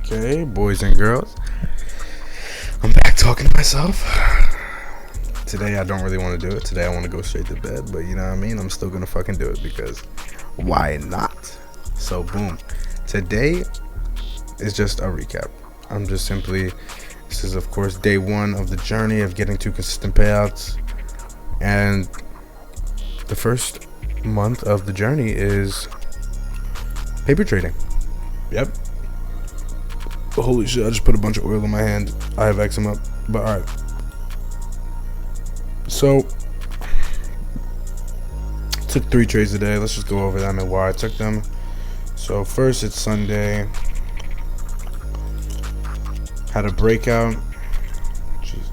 Okay, boys and girls, I'm back talking to myself. Today I don't really want to do it. Today I want to go straight to bed, but you know what I mean? I'm still gonna fucking do it because why not? So boom. Today is just a recap. This is of course day one of the journey of getting to consistent payouts. And the first month of the journey is paper trading. Yep. Holy shit, I just put a bunch of oil in my hand. I have eczema, but alright. So, took 3 trades today. Let's just go over them and why I took them. So, first, it's Sunday. Had a breakout. Jesus.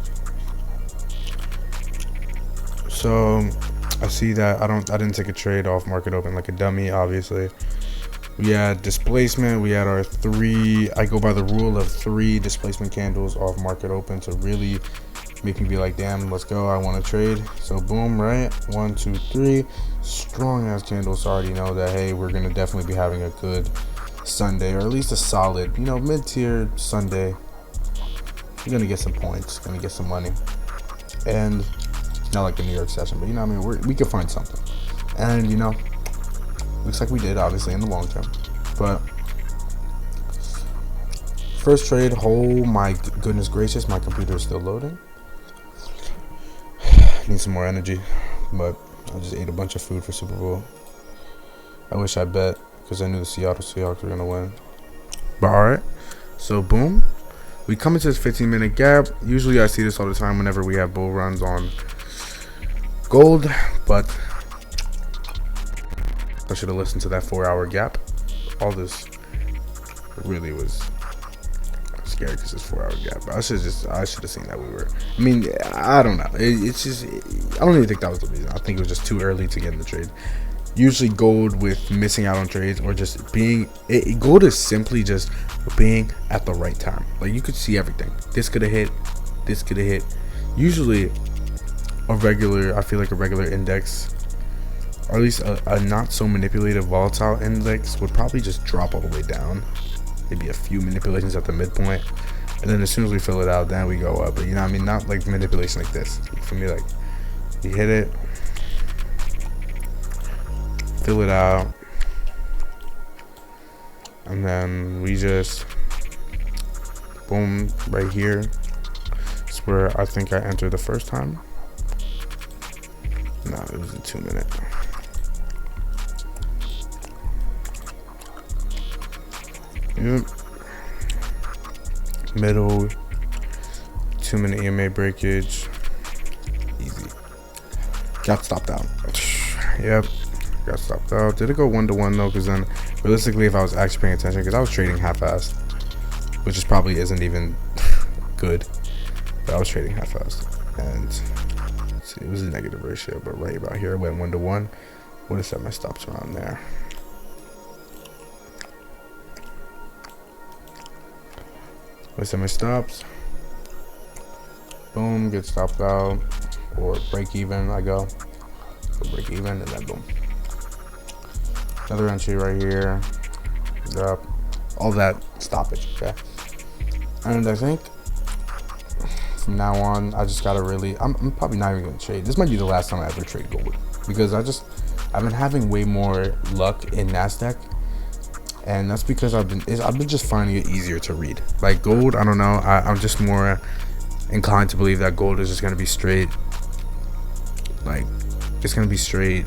So, I see that I didn't take a trade off market open like a dummy, obviously. We had displacement. We had our 3. I go by the rule of 3 displacement candles off market open to really make me be like, damn, let's go. I want to trade. So boom, right? 1, 2, 3. Strong ass candles. Already know that, hey, we're gonna definitely be having a good Sunday, or at least a solid, mid-tier Sunday. You're gonna get some points, gonna get some money, and not like the New York session, but we could find something, and looks like we did, obviously, in the long term. But first trade, oh my goodness gracious, my computer is still loading. Need some more energy, but I just ate a bunch of food for Super Bowl. I wish I bet, because I knew the Seattle Seahawks were gonna win. But alright, so boom, we come into this 15-minute gap. Usually I see this all the time whenever we have bull runs on gold, but I should have listened to that 4-hour gap. All this really was scary because it's 4-hour gap. But I should have seen that we were. I don't know. It's just, I don't even think that was the reason. I think it was just too early to get in the trade. Usually gold with missing out on trades or just being, gold is simply just being at the right time. Like you could see everything. This could have hit. This could have hit. Usually I feel like a regular index, or at least a not so manipulative volatile index, would probably just drop all the way down. Maybe a few manipulations at the midpoint, and then as soon as we fill it out, then we go up. But not like manipulation like this. For me, like you hit it, fill it out, and then we just boom right here. It's where I think I entered the first time. No, it was a 2-minute. Yep. Middle 2-minute EMA breakage. Easy. Got stopped out. Yep. Got stopped out. Did it go 1-to-1 though? Because then realistically, if I was actually paying attention, because I was trading half-assed, which is probably isn't even good, but I was trading half-assed, and see, it was a negative ratio, but right about here it went 1-to-1. Would have set my stops around there. I set my stops. Boom, get stopped out, or break even. I go break even, and then boom. Another entry right here. Up, all that stoppage. Okay, and I think from now on, I just gotta really. I'm probably not even gonna trade. This might be the last time I ever trade gold, because I've been having way more luck in Nasdaq. And that's because I've been just finding it easier to read. Like gold, I don't know. I'm just more inclined to believe that gold is just gonna be straight. Like it's gonna be straight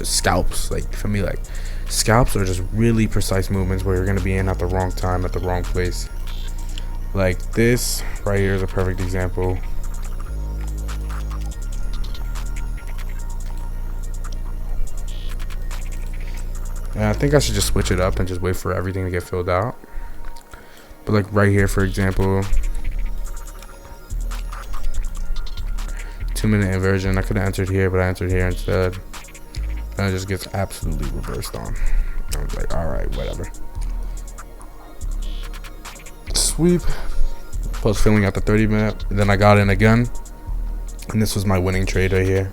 scalps. Like for me, like scalps are just really precise movements where you're gonna be in at the wrong time, at the wrong place. Like this right here is a perfect example. And I think I should just switch it up and just wait for everything to get filled out. But like right here, for example, 2-minute inversion. I could have entered here, but I entered here instead. And it just gets absolutely reversed on. I was like, all right, whatever. Sweep. Plus filling out the 30-minute. Then I got in again. And this was my winning trade right here.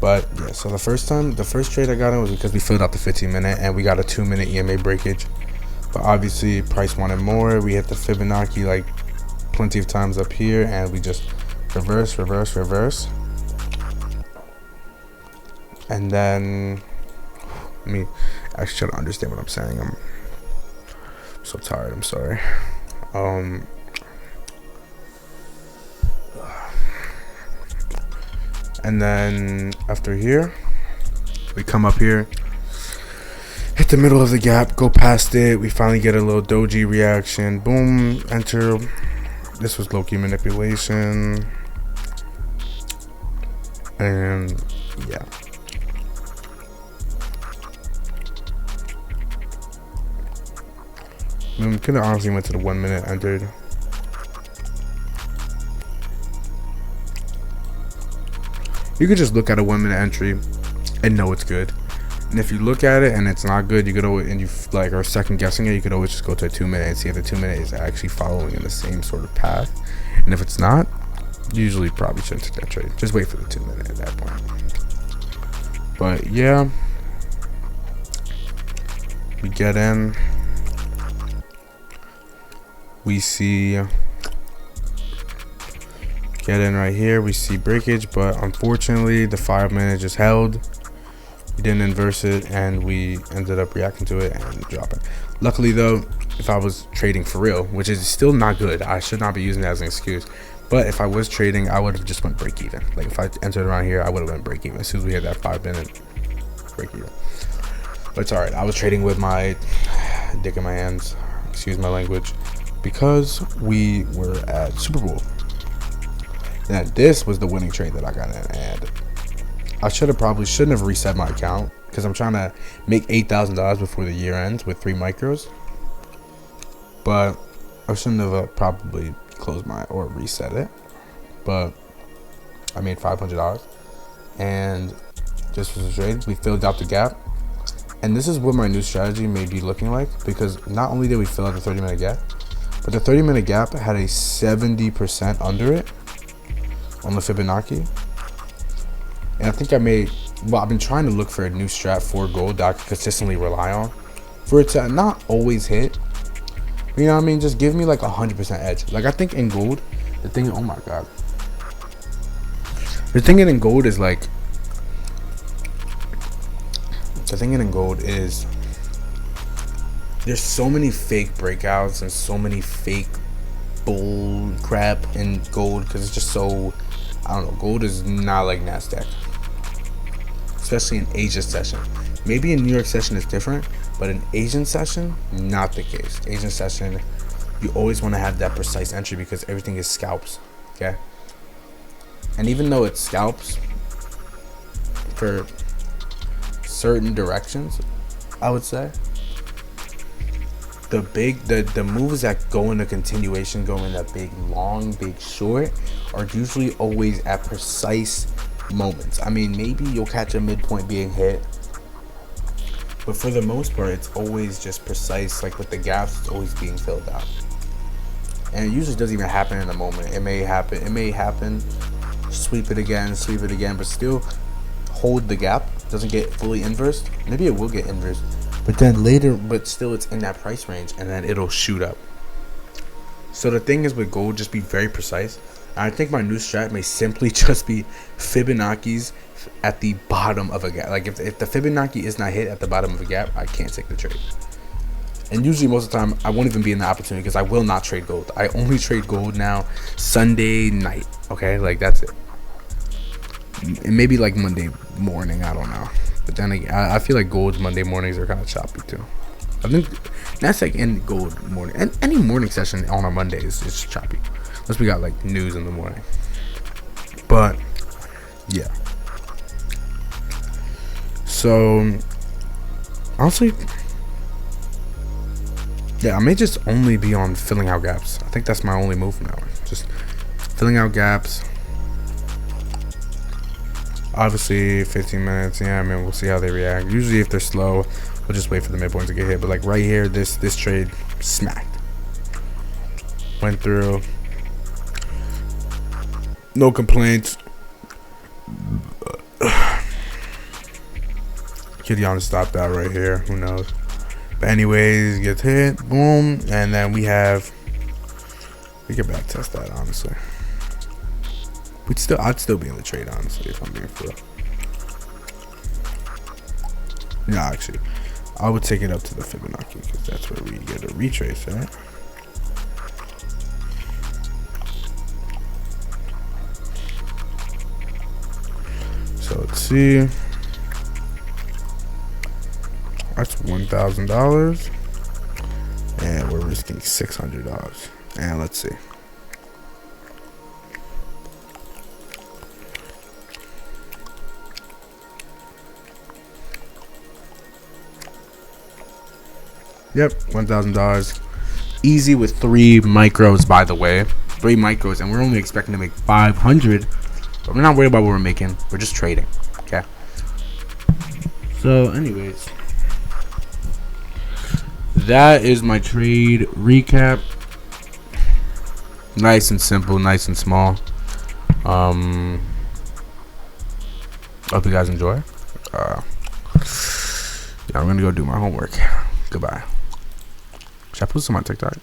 But yeah, so the first trade I got in was because we filled out the 15-minute and we got a 2-minute EMA breakage. but obviously price wanted more. We hit the Fibonacci like plenty of times up here, and we just reverse, and then let me actually try to understand what I'm saying. I'm so tired, I'm sorry. And then after here, we come up here, hit the middle of the gap, go past it. We finally get a little doji reaction. Boom, enter. This was low-key manipulation. And yeah. We could have honestly went to the 1 minute, entered. You could just look at a 1 minute entry and know it's good. And if you look at it and it's not good, you could always, and you like are second guessing it, you could always just go to a 2 minute and see if the 2 minute is actually following in the same sort of path. And if it's not, you usually probably shouldn't take that trade. Just wait for the 2 minute at that point. But yeah, we get in. We see get in right here. We see breakage, but unfortunately the 5 minute just held. We didn't inverse it, and we ended up reacting to it and dropping. Luckily though, if I was trading for real, which is still not good, I should not be using that as an excuse, but if I was trading, I would have just went break even. Like if I entered around here, I would have went break even as soon as we hit that 5 minute break even. But it's all right. I was trading with my dick in my hands, excuse my language, because we were at Super Bowl. Now this was the winning trade that I got in, and I shouldn't have reset my account because I'm trying to make $8,000 before the year ends with 3 micros. But I shouldn't have probably closed my or reset it. But I made $500, and this was a trade. We filled out the gap, and this is what my new strategy may be looking like, because not only did we fill out the 30 minute gap, but the 30 minute gap had a 70% under it on the Fibonacci. And I think I've been trying to look for a new strat for gold that I can consistently rely on for it to not always hit. You know what I mean? Just give me like 100% edge. Like I think in gold, the thing, oh my God. The thing in gold is like, there's so many fake breakouts and so many fake bull crap in gold because it's just so, I don't know, gold is not like NASDAQ. Especially in Asia session. Maybe in New York session it's different, but in Asian session, not the case. Asian session, you always want to have that precise entry because everything is scalps, okay? And even though it's scalps for certain directions, I would say, the moves that go into continuation, go in that big long, big short, are usually always at precise moments. I mean, maybe you'll catch a midpoint being hit, but for the most part, it's always just precise. Like with the gaps, it's always being filled out, and it usually doesn't even happen in a moment. It may happen, sweep it again, but still hold the gap. Doesn't get fully inversed. Maybe it will get inversed, but then later, but still it's in that price range, and then it'll shoot up. So the thing is with gold, just be very precise. And I think my new strat may simply just be Fibonacci's at the bottom of a gap. Like if the Fibonacci is not hit at the bottom of a gap, I can't take the trade. And usually most of the time, I won't even be in the opportunity because I will not trade gold. I only trade gold now Sunday night. Okay, like that's it. And maybe like Monday morning, I don't know. But then again, I feel like gold's Monday mornings are kind of choppy too. I think that's like in gold morning, and any morning session on a Monday is just choppy, unless we got like news in the morning. But yeah, so honestly, yeah, I may just only be on filling out gaps. I think that's my only move from now on. Just filling out gaps. Obviously 15 minutes, yeah, I mean, we'll see how they react. Usually if they're slow, we'll just wait for the midpoint to get hit. But like right here, this trade smacked, went through, no complaints. Could Giannis stop that right here? Who knows? But anyways, gets hit, boom, and then we could back test that, honestly. I'd still be in the trade, honestly, if I'm being real. No, actually, I would take it up to the Fibonacci because that's where we get a retrace, right? So let's see. That's $1,000, and we're risking $600. And let's see. Yep, $1,000. Easy with 3 micros, by the way. 3 micros, and we're only expecting to make 500. But we're not worried about what we're making. We're just trading. Okay. So, anyways, that is my trade recap. Nice and simple, nice and small. Hope you guys enjoy. Yeah, I'm gonna go do my homework. Goodbye. Should I post this on my TikTok?